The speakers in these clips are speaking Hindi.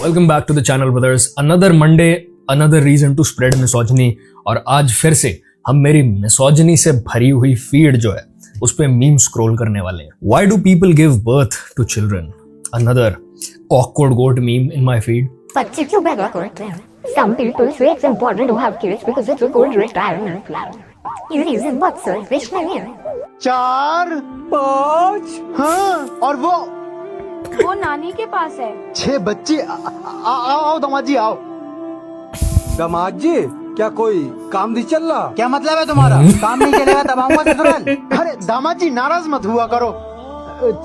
Welcome back to the channel brothers. Another Monday, another reason to spread misogyny. और आज फिर से हम मेरी मिसोजिनी से भरी हुई फीड जो है उस पे मीम स्क्रॉल करने वाले हैं। Why do people give birth to children? Another awkward goat meme in my feed. बच्चे क्यों पैदा करते हैं? Some people say it's important to have kids because it's a good retirement plan. ये reason बहुत selfish नहीं है? 4, 5, हाँ, और वो नानी के पास है। 6 बच्चे। आओ दामाद जी आओ। दामाद जी, क्या कोई काम नहीं चल रहा? क्या मतलब है तुम्हारा? काम नहीं चलेगा तब आऊंगा ससुराल। अरे दामाद जी नाराज मत हुआ करो।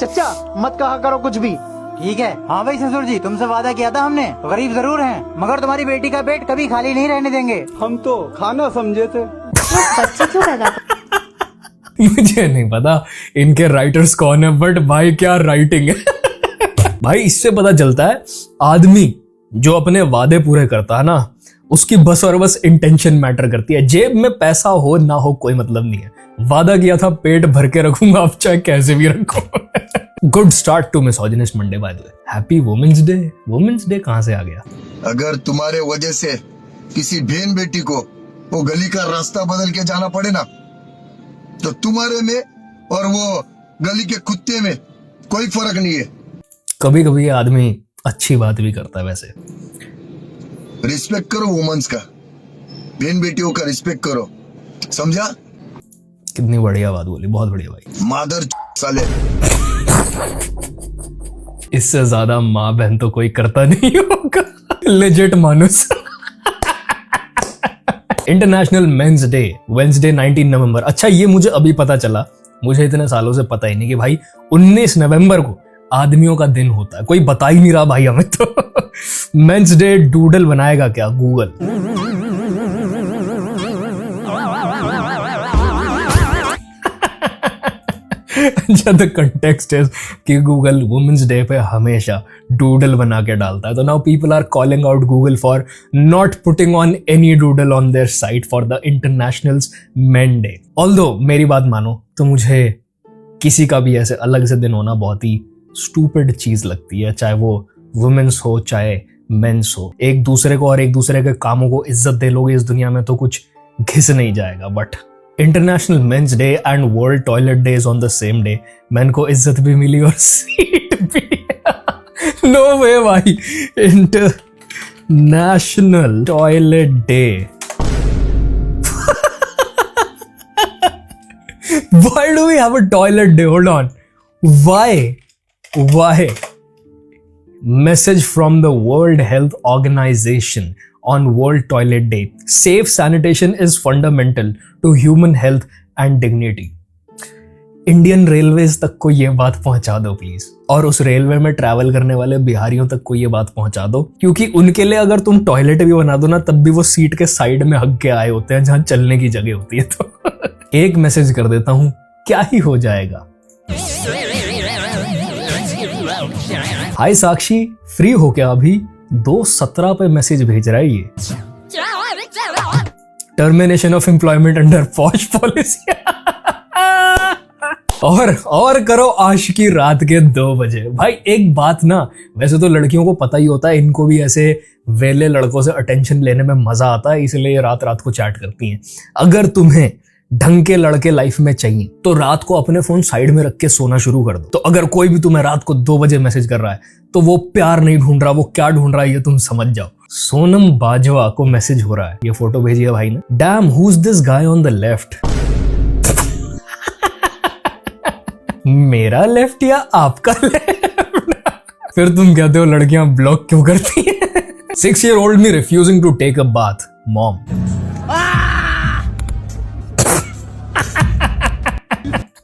चचा मत कहा करो कुछ भी। ठीक है। हाँ भाई ससुर जी, तुमसे वादा किया था हमने। गरीब जरूर हैं, मगर तुम्हारी बेटी का पेट कभी खाली नहीं रहने देंगे। हम तो खाना समझे थे। बच्चे क्यों पैदा मुझे नहीं पता इनके राइटर्स कौन है, बट भाई क्या राइटिंग है। भाई इससे पता चलता है आदमी जो अपने वादे पूरे करता है ना, उसकी बस और बस इंटेंशन मैटर करती है। जेब में पैसा हो ना हो कोई मतलब नहीं है। वादा किया था पेट भर के रखूंगा, अब चाहे कैसे भी रखो। Good start to misogynist Monday by the way. Happy women's day. Women's day कहां से आ गया? अगर तुम्हारे वजह से किसी बहन बेटी को वो गली का रास्ता बदल के जाना पड़े ना, तो तुम्हारे में और वो गली के कुत्ते में कोई फर्क नहीं है। कभी कभी ये आदमी अच्छी बात भी करता है। वैसे रिस्पेक्ट करो वुमेन्स का, बहन बेटियों का रिस्पेक्ट करो, समझा? कितनी बढ़िया बात बोली, बहुत बढ़िया भाई। मादर साले। इससे ज्यादा माँ बहन तो कोई करता नहीं होगा। लेजिट मानुस। इंटरनेशनल मेंस डे वेंसडे 19 नवंबर। अच्छा ये मुझे अभी पता चला, मुझे इतने सालों से पता ही नहीं कि भाई 19 नवंबर को आदमियों का दिन होता है। कोई बता ही नहीं रहा भाई हमें तो। मेंस डे डूडल बनाएगा क्या गूगल? अच्छा द कंटेक्स्ट इज कि गूगल वुमेन्स डे पे हमेशा डूडल बना के डालता है। तो now people are calling out Google for not putting on any doodle on their site for the international men day. Although मेरी बात मानो तो मुझे किसी का भी ऐसे अलग से दिन होना बहुत ही स्टूपिड चीज लगती है, चाहे वो वुमेन्स हो चाहे मेंस हो। एक दूसरे को और एक दूसरे के कामों को इज्जत दे लोगे इस दुनिया में तो कुछ घिस नहीं जाएगा। But international men's day and world toilet day is on the same day. Main को इज्जत भी मिली और सीट भी। नो वे भाई। International toilet day. Why do we have a toilet day? Hold on. Why? Message from the World Health Organization on World Toilet Day. Safe sanitation is fundamental to human health and dignity. Indian railways तक को ये बात पहुंचा दो प्लीज, और उस रेलवे में ट्रैवल करने वाले बिहारियों तक को ये बात पहुंचा दो, क्योंकि उनके लिए अगर तुम टॉयलेट भी बना दो ना तब भी वो सीट के साइड में हग के आए होते हैं जहां चलने की जगह होती है। तो एक मैसेज कर देता हूं, क्या ही हो जाएगा। हाय साक्षी, फ्री हो क्या अभी? 2:17 पे मैसेज भेज रहा है ये। Termination of employment under posh policy. और करो आशिकी रात के 2 बजे। भाई एक बात ना, वैसे तो लड़कियों को पता ही होता है, इनको भी ऐसे वेले लड़कों से अटेंशन लेने में मजा आता है, इसलिए ये रात रात को चैट करती हैं। अगर तुम्हें ढंग के लड़के लाइफ में चाहिए तो रात को अपने फोन साइड में रख के सोना शुरू कर दो। तो अगर कोई भी तुम्हें रात को 2 बजे मैसेज कर रहा है तो वो प्यार नहीं ढूंढ रहा, वो क्या ढूंढ रहा है ये तुम समझ जाओ। सोनम बाजवा को मैसेज हो रहा है, ये फोटो भेजी है भाई ने। Dam, who is this guy on the left? मेरा लेफ्ट या आपका लेफ्ट? फिर तुम कहते हो लड़कियां ब्लॉक क्यों करती हैं? 6-year-old me refusing to take a bath. Mom.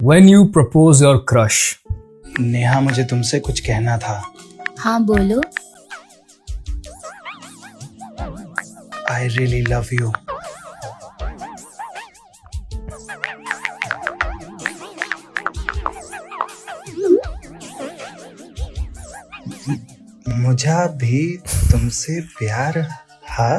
When you propose your crush. Neha, मुझे तुमसे कुछ कहना था। हाँ बोलो। I really love you. मुझे भी तुमसे प्यार है।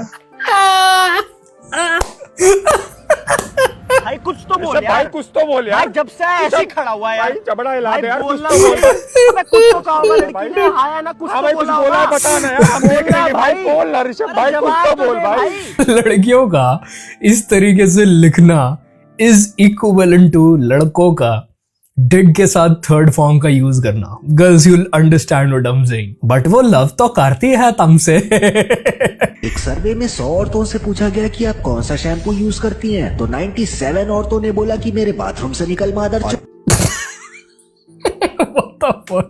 भाई कुछ तो बोल यार। भाई कुछ तो बोल यार। भाई जब से ऐसे ही खड़ा हुआ है यार। भाई जबड़ा हिला दे यार। बोलना बोल। अबे कुछ तो कहा होगा लड़की ने, हाँ या ना कुछ तो भाई कुछ बोला बोला है होगा। बता ना यार, हम देख रहे हैं भाई। बोल ना ऋषभ भाई, कुछ तो बोल भाई। लड़कियों का इस तरीके से लिखना इज इक्विवेलेंट टू लड़कों का डिड के साथ थर्ड फॉर्म का यूज करना। Girls you'll understand what I am saying, but वो लव तो करती है तुमसे। एक सर्वे में 100 औरतों से पूछा गया कि आप कौन सा शैम्पू यूज करती हैं, तो 97 औरतों ने बोला कि मेरे बाथरूम से निकल मादर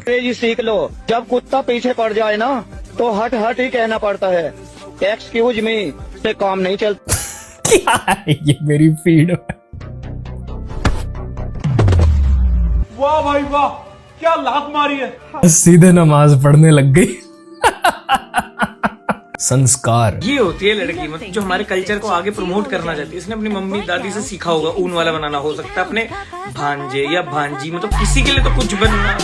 जी सीख लो, जब कुत्ता पीछे पड़ जाए ना तो हट हट ही कहना पड़ता है। एक्सक्यूज मी से काम नहीं चलता। क्या है ये मेरी फीड में? वाह भाई वाह, क्या लात मारी है। सीधे नमाज पढ़ने लग गई। संस्कार ये होती है लड़की, मतलब जो हमारे कल्चर को आगे प्रमोट करना चाहती है। इसने अपनी मम्मी दादी से सीखा होगा ऊन वाला बनाना, हो सकता है अपने भांजे या भांजी, मतलब किसी के लिए तो कुछ बनना।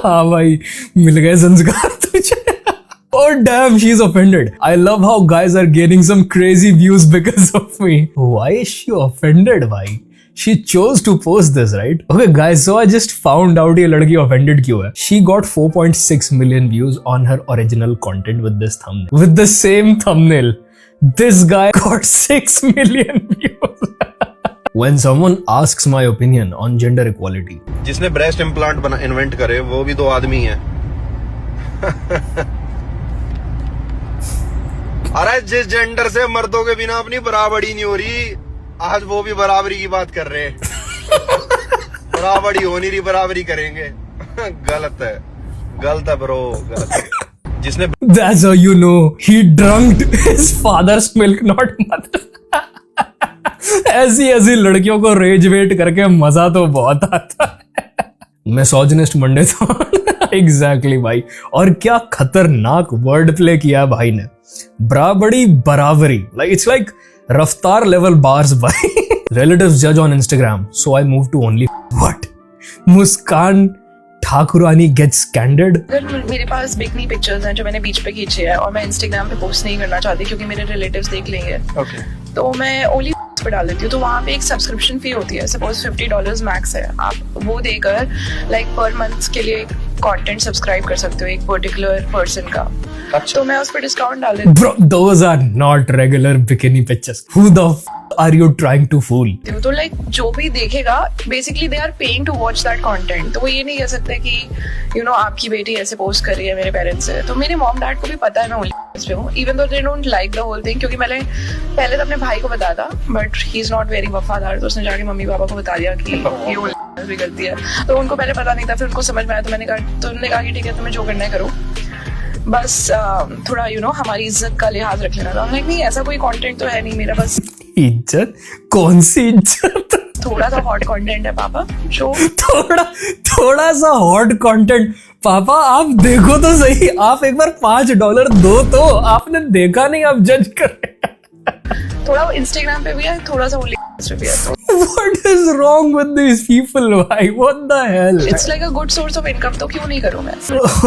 हाँ भाई, मिल गए संस्कार तुझे। Oh damn, she's offended. I love how guys are gaining some crazy views because of me. Why is she offended, bhai? She chose to post this, right? Okay guys, so I just found out ये लड़की offended क्यों है. She got 4.6 million views on her original content with this thumbnail. With the same thumbnail, this guy got 6 million views. When someone asks my opinion on gender equality, जिसने ब्रेस्ट इम्प्लांट इन्वेंट करे वो भी 2 आदमी हैं। अरे जिस जेंडर से मर्दों के बिना अपनी बराबरी नहीं हो रही, आज वो भी बराबरी की बात कर रहे हैं। बराबरी हो नहीं रही, बराबरी करेंगे। गलत है ब्रो, गलत है। जिसने that's how you know he drunked his father's milk, not mother. ऐसी लड़कियों को रेज वेट करके मजा तो बहुत आता है। मिसोजिनिस्ट मंडे था। एग्जैक्टली भाई, और क्या खतरनाक वर्ड प्ले किया भाई ने। बराबरी, like it's like रफ्तार level bars भाई। Relatives judge on Instagram, so I moved to only what? Muskan Thakurani gets candid। मेरे पास बिकनी पिक्चर्स हैं जो मैंने बीच पे खींचे हैं और मैं इंस्टाग्राम पे पोस्ट नहीं करना चाहती क्योंकि मेरे रिलेटिव्स देख लेंगे। तो मैं ओनली पे डाल देती हूँ। तो वहाँ पे एक सब्सक्रिप्शन फी होती है, सपोज $50 मैक्स है। आप वो देकर लाइक पर मंथ के लिए कंटेंट सब्सक्राइब कर सकते हो एक पर्टिकुलर पर्सन का। तो मैं उस पर डिस्काउंट डाल देती हूँ। Bro, those are not regular bikini pictures. Who the are you trying to fool? तो लाइक जो भी देखेगा basically they are paying to watch that content. तो वो ये नहीं कह सकते कि यू नो आपकी बेटी ऐसे पोस्ट कर रही है मेरे पेरेंट्स से। तो मेरे मॉम डैड को भी पता है मैं ओनली पे हूँ, even though they don't like the whole thing. क्योंकि मैंने पहले तो अपने भाई को बताया था, but he is not very वफादार। तो उसने जाके मम्मी पापा को बता दिया कि ये भी करती है। तो उनको पहले पता नहीं था, फिर उनको समझ में आया। तो मैंने कहा, तो उन्होंने कहा कि ठीक है तुम्हें जो करना है करो, बस थोड़ा यू नो हमारी इज्जत का लिहाज रख लेना था। नहीं ऐसा कोई कंटेंट तो है नहीं मेरा, बस इज्जत? कौन सी इज्जत? थोड़ा सा हॉट कंटेंट है पापा, जो थोड़ा सा हॉट कंटेंट। पापा आप देखो तो सही, आप एक बार $5 दो तो। आपने देखा नहीं, आप जज कर रहे हैं। थोड़ा इंस्टाग्राम पे भी है, थोड़ा सा ओनली पे है। What is wrong with these people? Why? What the hell? It's like a good source of income, तो क्यों नहीं करूँ मैं?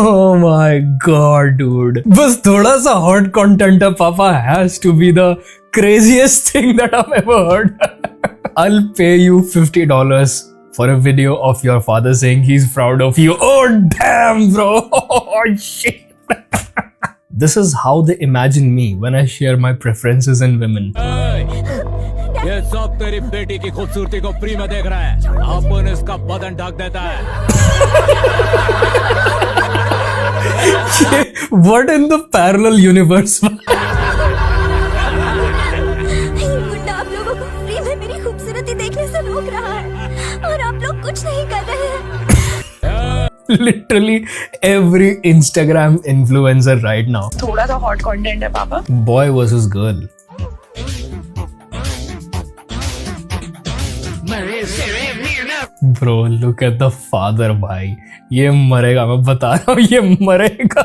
Oh my god, dude. बस थोड़ा सा hot content है पापा has to be the craziest thing that I've ever heard. I'll pay you $50 for a video of your father saying he's proud of you. Oh damn, bro. Oh shit. This is how they imagine me when I share my preferences in women. ये सब तेरी बेटी की खूबसूरती को फ्री में देख रहा है। अपन इसका बदन ढक देता है। What in the parallel universe? आप लोगों को फ्री में मेरी खूबसूरती देखने से रोक रहा है और आप लोग कुछ नहीं कर रहे हैं। Literally every Instagram influencer right now. थोड़ा सा hot content है पापा। Boy versus girl. Bro, look at the father भाई। ये मरेगा, मैं बता रहा हूँ, ये मरेगा।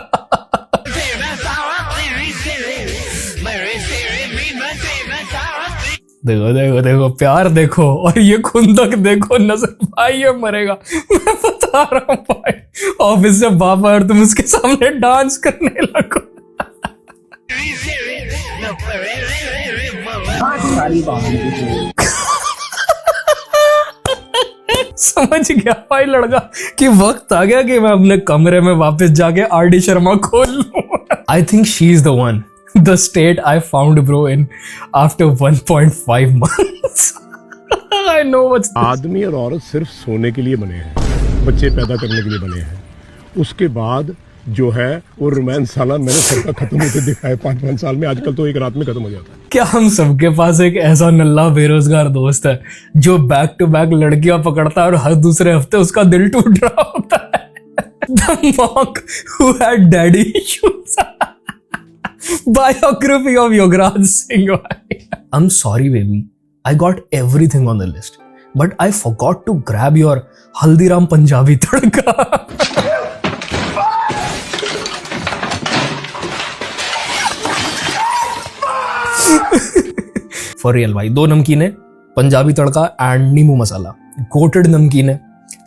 देखो देखो देखो, प्यार देखो, और ये खुंदक देखो, नजर भाई, ये मरेगा। मैं बता रहा हूँ भाई, ऑफिस से बाहर तुम उसके सामने डांस करने लगो। समझ गया भाई लड़का कि वक्त आ गया कि मैं अपने कमरे में वापस जाके आर.डी. शर्मा खोल लूं. I think she is the one. The state I found bro in after 1.5 months. I know what's this. आदमी और औरत सिर्फ सोने के लिए बने हैं, बच्चे पैदा करने के लिए बने हैं. उसके बाद जो है वो रोमांस साला मेरे सर का खत्म होते दिखाए 5-5 साल में. आजकल तो एक रात में खत्म हो जाता है. क्या हम सबके पास एक ऐसा नल्ला बेरोजगार दोस्त है जो बैक टू बैक लड़कियां पकड़ता है और हर दूसरे हफ्ते उसका दिल टूट रहा होता है? The monk who had daddy issues. Biography of Yogaraj Singh. I'm sorry, baby. I got everything on the list, but I forgot to grab your Haldiram Punjabi tadka. For real भाई, 2 नमकीन है, पंजाबी तड़का एंड नींबू मसाला. गोटेड नमकीन है.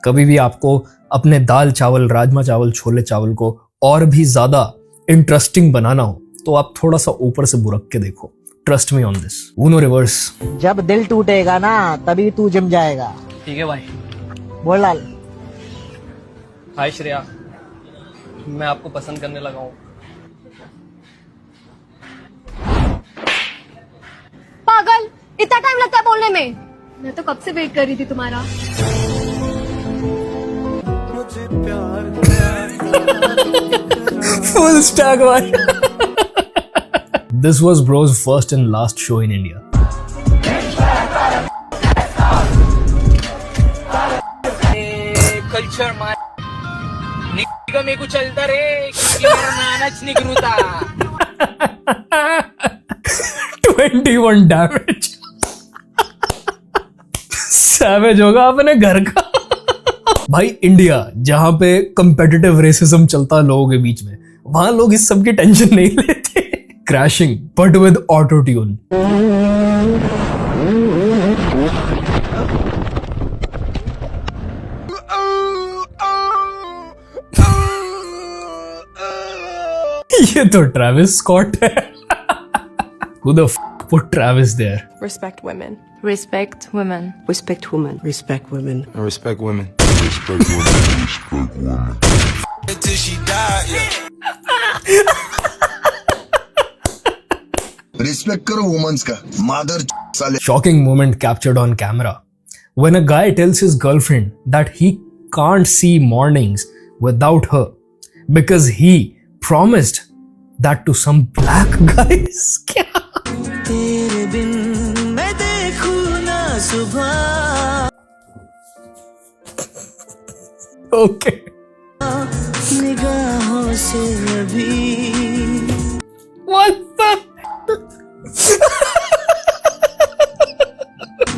कभी भी आपको अपने दाल चावल, राजमा चावल, छोले चावल को और भी ज्यादा इंटरेस्टिंग बनाना हो तो आप थोड़ा सा ऊपर से बुरक के देखो. Trust me on this. Uno reverse. जब दिल टूटेगा ना तभी तू जिम जाएगा. ठीक है भाई. बोल लाल. हाय श्रेया, मैं आपको पसंद करने लगा हूँ. पागल, इतना टाइम लगता है बोलने में? मैं तो कब से वेट कर रही थी तुम्हारा. Full stack भाई. This was bro's first and last show in India. Culture मार निका मेरे को चलता रे क्योंकि मेरा नानच निकलता. 21 डैमेज. सैवेज होगा अपने घर का. भाई इंडिया जहां पे कंपेटिटिव रेसिज्म चलता है लोगों के बीच में, वहां लोग इस सब की टेंशन नहीं लेते. Crashing but with auto tune. ये तो ट्रेविस स्कॉट है. Who the f put Travis there? Respect women. Respect women. Respect women. Respect women. Respect women. Respect करो वुमेन्स का. मादर साले. Shocking moment captured on camera when a guy tells his girlfriend that he can't see mornings without her because he promised that to some black guys. क्या? तेरे बिन मैं देखूं ना सुबह. Okay. निगाहों से अभी. What the?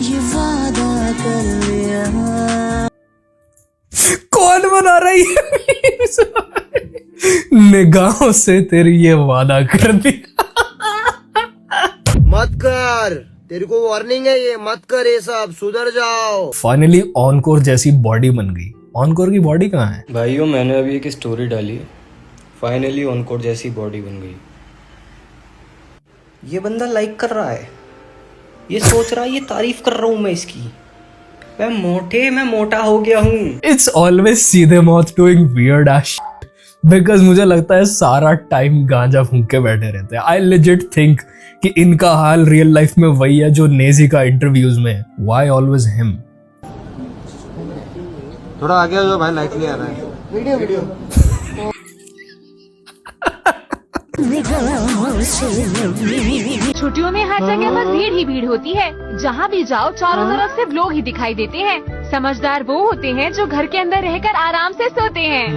ये वादा कर लिया. कौन बना रही है? निगाहों से तेरी ये वादा कर दिया. मत कर, तेरे को वार्निंग है ये. मत कर ये सब, सुधर जाओ. फाइनली ऑनकोर जैसी बॉडी बन गई. ऑनकोर की बॉडी कहाँ है भाइयों? मैंने अभी एक स्टोरी डाली, फाइनली ऑनकोर जैसी बॉडी बन गई. ये बंदा लाइक कर रहा है, ये सोच रहा है ये तारीफ कर रहा हूँ मैं इसकी. मैं मोटा हो गया हूँ. इट्स ऑलवेज सीधे मौत डूइंग वियर्ड एश बिकॉज मुझे लगता है सारा टाइम गांजा फूंक के बैठे रहते हैं. आई लेजिट थिंक कि इनका हाल रियल लाइफ में वही है जो नेजी का इंटरव्यूज में. Why always him? थोड़ा आगे आ जाओ भाई, लाइट नहीं आ रहा है. वीडियो. छुट्टियों में हर जगह बस भीड़ ही भीड़ होती है. जहाँ भी जाओ चारों तरफ से लोग ही दिखाई देते हैं. समझदार वो होते हैं जो घर के अंदर रहकर आराम से सोते हैं.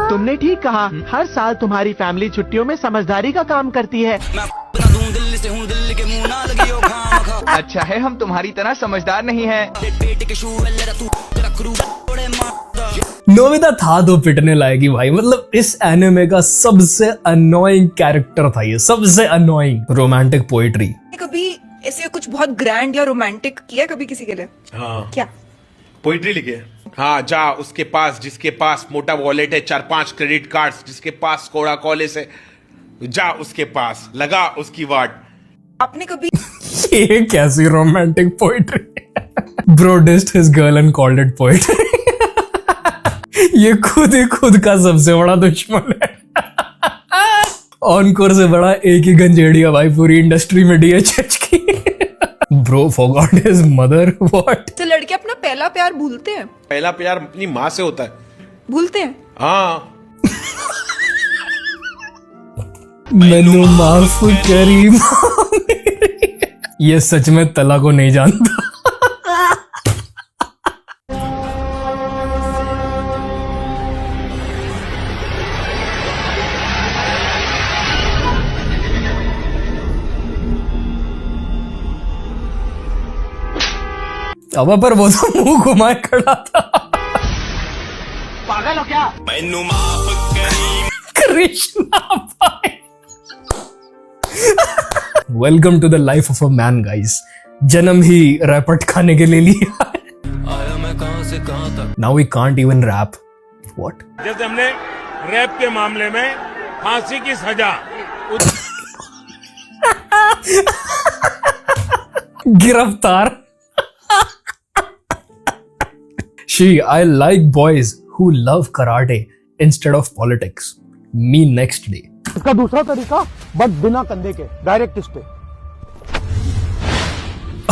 तुमने ठीक कहा. हर साल तुम्हारी फैमिली छुट्टियों में समझदारी का काम करती है. अच्छा है हम तुम्हारी तरह समझदार नहीं है. नोबिता था तो पिटने लायक ही भाई. मतलब इस एनिमे का सबसे अनोइंग कैरेक्टर था ये. सबसे अनोइंग. Romantic poetry. कभी ऐसे कुछ बहुत ग्रैंड या रोमांटिक किया कभी किसी के लिए? हाँ. क्या पोइट्री लिखे. हाँ, जा उसके पास जिसके पास मोटा वॉलेट है, 4-5 क्रेडिट कार्ड्स, जिसके पास कोड़ा कॉलेज है, जा उसके पास, लगा उसकी वाट। आपने कभी ये कैसी romantic poetry. Bro डिस्ड his girl and called it poetry. ये खुद ही खुद का सबसे बड़ा दुश्मन है। ऑनकोर से बड़ा एक ही गंजेड़िया भाई पूरी इंडस्ट्री में DHH की। Bro forgot his mother. What? तो लड़के अपना पहला प्यार भूलते हैं? पहला प्यार अपनी माँ से होता है। भूलते हैं? हाँ। मैनू माफ करी माँ मेरी। ये सच में तला को नहीं जानता। अब पर वो तो मुंह घुमाए खड़ा था। पागल हो क्या? मैनू माफ करी कृष्णा भाई। Welcome to the life of a man guys. जन्म ही रैपट खाने के लिए लिया। आया मैं कहां से कहां तक। Now we can't even rap. What? जैसे हमने रैप के मामले में फांसी की सजा गिरफ्तार। She, I like boys who love karate instead of politics. Me next day. इसका दूसरा तरीका बट बिना कंधे के डायरेक्ट इस पे।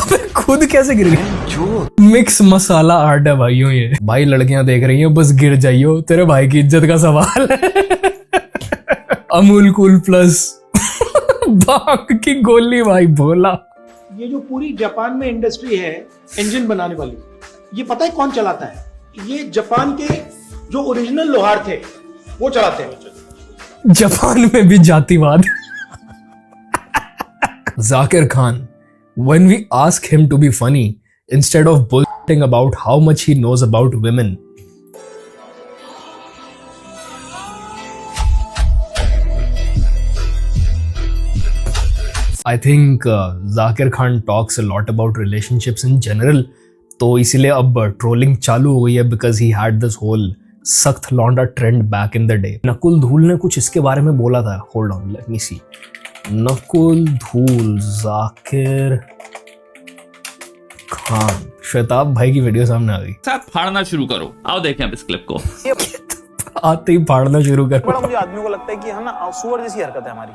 अबे खुद कैसे गिर गए? जो मिक्स मसाला आर्ट है भाइयों ये। भाई लड़कियां देख रही हैं बस गिर जाइयो, तेरे भाई की इज्जत का सवाल है। अमूल कूल प्लस भाग की गोली भाई भोला। ये जो पूरी जापान में इंडस्ट्री है इंजन बनाने वाली, ये पता है कौन चलाता है? ये जापान के जो ओरिजिनल लोहार थे वो चलाते हैं। जापान में भी जातिवाद। Zakir Khan, when we ask him to be funny instead of bullshitting about how much he knows about women, I think Zakir Khan talks a lot about relationships in general. तो इसीलिए अब ट्रोलिंग चालू हो गई है because he had this whole सख्त लौंडा trend back in the day. Nakul Dhul ने कुछ इसके बारे में बोला था। Hold on, let me see. Nakul Dhul, Zakir Khan, Shwetab भाई की वीडियो सामने आ गई। साथ फाड़ना शुरू करो। आओ देखें अब इस क्लिप को। आते ही फाड़ना शुरू कर। बड़ा मुझे आदमियों को लगता है कि हम ना सुअर जैसी हरकत है हमारी,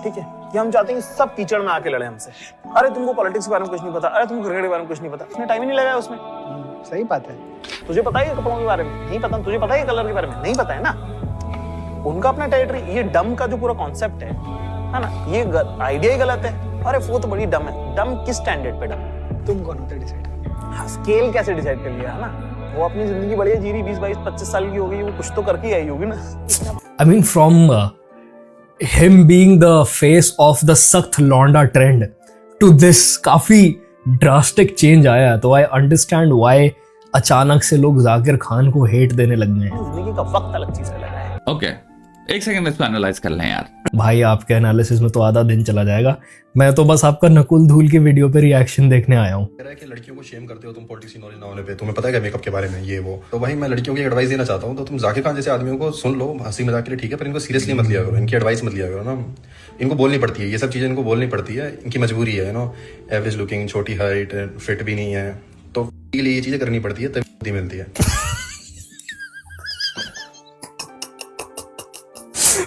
ठीक है, कि हम चाहते हैं कि सब कीचड़ में आके लड़े हमसे। अरे तुमको पॉलिटिक्स के बारे में कुछ नहीं पता, अरे तुमको क्रिकेट के बारे में कुछ नहीं पता। उसने टाइम ही नहीं लगाया उसमें। सही बात है। तुझे पता है कपड़ों के बारे में नहीं पता, तुझे पता है कलर के बारे में नहीं पता है ना। उनका अपना टेरिटरी, ये डम का जो पूरा कॉन्सेप्ट है ना, ये आइडिया ही गलत है। अरे वो तो बड़ी डम है। डम किस स्टैंडर्ड पे डम? तुम कौन होते डिसाइड? स्केल कैसे डिसाइड कर लिया है ना? वो अपनी जिंदगी बढ़िया जी रही, 20, 22, 25 साल की हो गई, वो कुछ तो करके आई होगी ना। I mean from him being the face of the सख्त लौंडा trend to this काफी ड्रास्टिक चेंज आया। तो I understand why अचानक से लोग जाकिर खान को हेट देने लग गए हैं। जिंदगी का वक्त अलग चीज है लगा है। ओके, एक सेकंड इसको एनालाइज कर लें यार। भाई आपके एनालिसिस में तो आधा दिन चला जाएगा। मैं तो बस आपका नकुल धूल की वीडियो पे रिएक्शन देखने आया हूँ। कि लड़कियों को शेम करते हो तुम पॉलिटिक्स की नॉलेज ना होने पे, तुम्हें पता है क्या मेकअप के बारे में ये वो। तो भाई मैं लड़कियों की एडवाइस देना चाहता हूँ, तो तुम जाकिर खान जैसे आदमियों को सुन लो, हंसी मजाक के लिए ठीक है, पर इनको सीरियसली मत लिया करो, इनकी एडवाइस मत लिया करो ना। इनको बोलनी पड़ती है ये सब चीजें, इनको बोलनी पड़ती है, इनकी मजबूरी है नो। एवरेज लुकिंग, छोटी हाइट, फिट भी नहीं है, तो ये लिए ये चीजें करनी पड़ती है तभी मिलती है।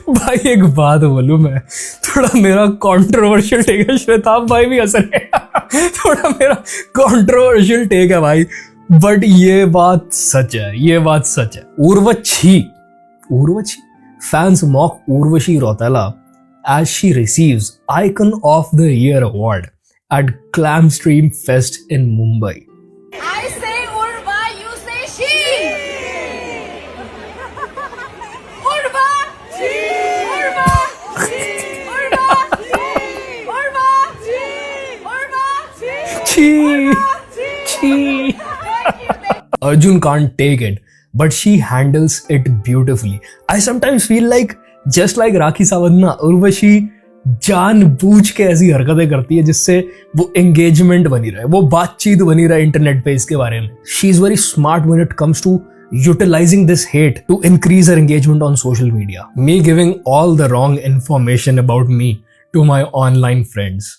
भाई एक बात बोलूं मैं, थोड़ा मेरा कंट्रोवर्शियल टेक है। श्वेताब भाई भी हंस रहे हैं। थोड़ा मेरा कंट्रोवर्शियल टेक है भाई, बट ये बात सच है, ये बात सच है। Urvashi fans mock Urvashi Rautela as she receives Icon of the Year award at Clamstream Fest in Mumbai. I say Urva, you say she. Urva, she. Urva, she. Urva, she. Urva, she. Urva, she. Arjun can't take it, but she handles it beautifully. I sometimes feel like just like Rakhi Sawant ना, उर्वशी जानबूझ के ऐसी हरकतें करती है जिससे वो एंगेजमेंट बनी रहे, वो बातचीत बनी रहे इंटरनेट पे इसके बारे में। She is very smart when it comes to utilizing this hate to increase her engagement on social media. Me giving all the wrong information about me to my online friends.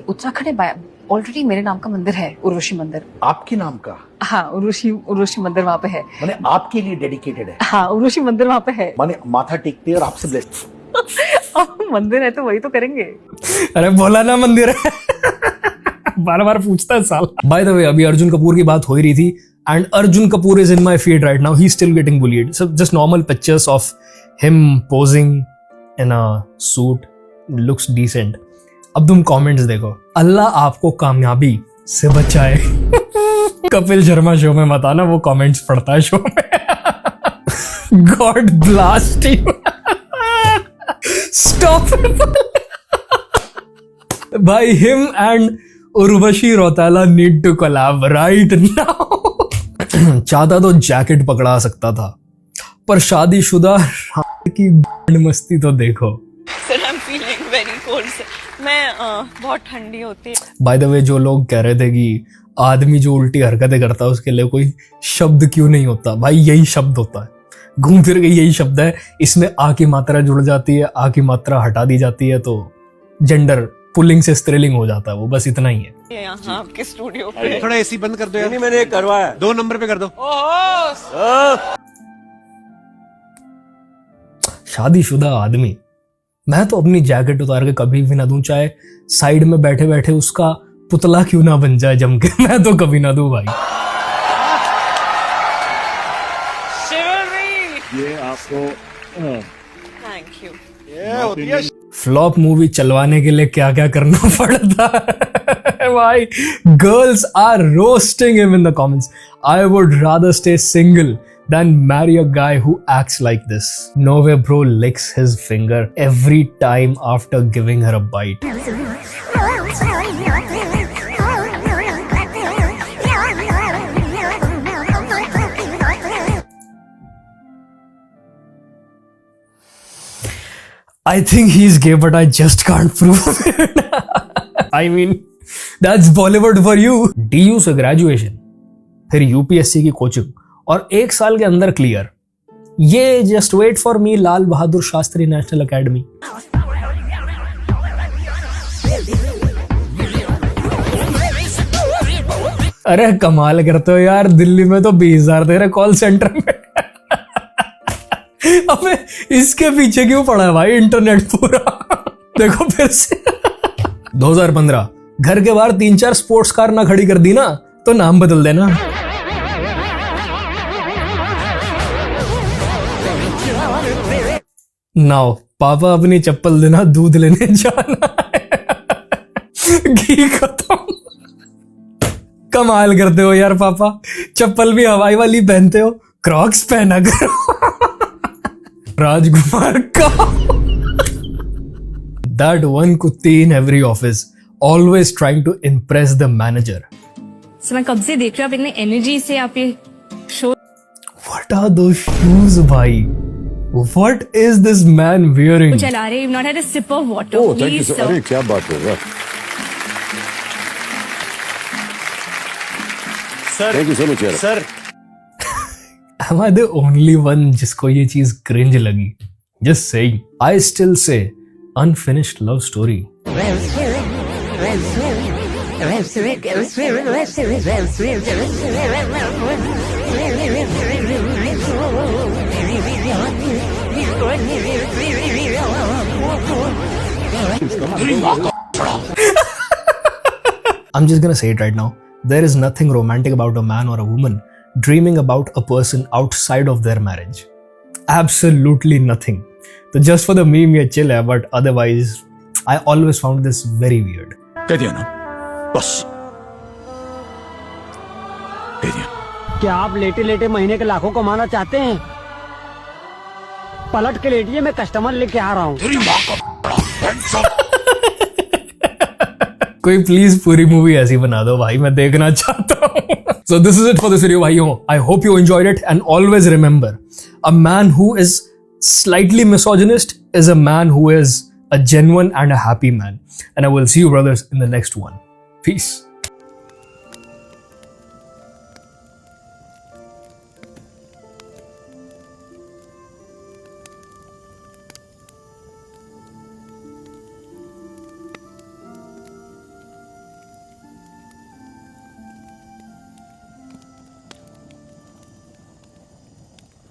Uttarakhand में ऑलरेडी मेरे नाम का मंदिर है, उर्वशी मंदिर. आपके नाम का? हाँ, उर्वशी मंदिर वहाँ पे है. माने आपके लिए डेडिकेटेड है? हाँ, उर्वशी मंदिर वहाँ पे है. माने माथा टेकते हैं और आपसे ब्लेस्ड. अब मंदिर है तो वही तो करेंगे. अरे बोला ना मंदिर है. बार बार पूछता है साल. बाय द वे, अभी अर्जुन कपूर की बात हो ही रही थी, and Arjun Kapoor is in my feed right now. He still getting bullied. So just normal pictures of him posing in a suit, looks decent. अब तुम कमेंट्स देखो. अल्लाह आपको कामयाबी से बचाए. कपिल शर्मा शो में मत आना, वो कमेंट्स पढ़ता है शो में. God blast you. स्टॉप. भाई, him and Urvashi Rautela need to collab right now. चाहता तो जैकेट पकड़ा सकता था, पर शादीशुदा की मस्ती तो देखो. Sir, I am feeling very cold. मैं बहुत ठंडी होती है. बाय द वे, जो लोग कह रहे थे कि आदमी जो उल्टी हरकतें करता है उसके लिए कोई शब्द क्यों नहीं होता, भाई यही शब्द होता है. घूम फिर के यही शब्द है. इसमें आ की मात्रा जुड़ जाती है, आ की मात्रा हटा दी जाती है, तो जेंडर पुलिंग से स्त्रीलिंग हो जाता है. वो बस इतना ही है. यहाँ आपके स्टूडियो पे थोड़ा एसी बंद कर दो यार. नहीं, मैंने करवाया. 2 नंबर पे कर दो. शादीशुदा आदमी, मैं तो अपनी जैकेट उतार के कभी भी ना दूं, चाहे साइड में बैठे बैठे उसका पुतला क्यों ना बन जाए जम के. मैं तो कभी ना दूं भाई. ये आपको थैंक यू. फ्लॉप मूवी चलवाने के लिए क्या क्या करना पड़ता है भाई. Girls are roasting him in the comments. I would rather stay single than marry a guy who acts like this. No way bro licks his finger every time after giving her a bite. I think he's gay, but I just can't prove it. I mean, that's Bollywood for you. DU से graduation, फिर UPSC की कोचिंग, और 1 साल के अंदर क्लियर. ये just wait for me, Lal Bahadur Shastri national academy. अरे कमाल करते हो यार. दिल्ली में तो 20,000 दे रहे कॉल सेंटर में. अबे इसके पीछे क्यों पड़ा है भाई इंटरनेट पूरा. देखो फिर से. 2015 घर के बाहर 3-4 स्पोर्ट्स कार ना खड़ी कर दी ना, तो नाम बदल देना. नाउ पापा अपनी चप्पल देना, दूध लेने जाना है. घी खत्म. कमाल करते हो यार पापा. चप्पल भी हवाई वाली पहनते हो, क्रॉक्स पहना करो. राजकुमार का. That one कुत्ती in every office, always trying to impress the manager. So, मैं कब से देख रहा हूँ, आप इतने एनर्जी से आप ये show. What are those shoes भाई? What is this man wearing? चला रहे. You've not had a sip of water. Oh, thank you, sir. अरे क्या बात है यार. Sir, Thank you so much यार. Sir, am I the only one जिसको ये चीज cringe लगी? Just saying. I still say unfinished love story. I'm just gonna say it right now. There is nothing romantic about a man or a woman dreaming about a person outside of their marriage. Absolutely nothing. So just for the meme, ये chill है, but otherwise, I always found this very weird. कह दिया ना, बस कह दिया. क्या आप लेटे लेटे महीने के लाखों कमाना चाहते हैं? पलट के लेटिए, मैं कस्टमर लेके आ रहा हूँ. कोई प्लीज पूरी मूवी ऐसी बना दो भाई, मैं देखना चाहता हूँ. So this is it for this video भाइयों. I hope you enjoyed it, and always remember, a man who is slightly misogynist is a man who is a genuine and a happy man. And I will see you brothers in the next one. Peace.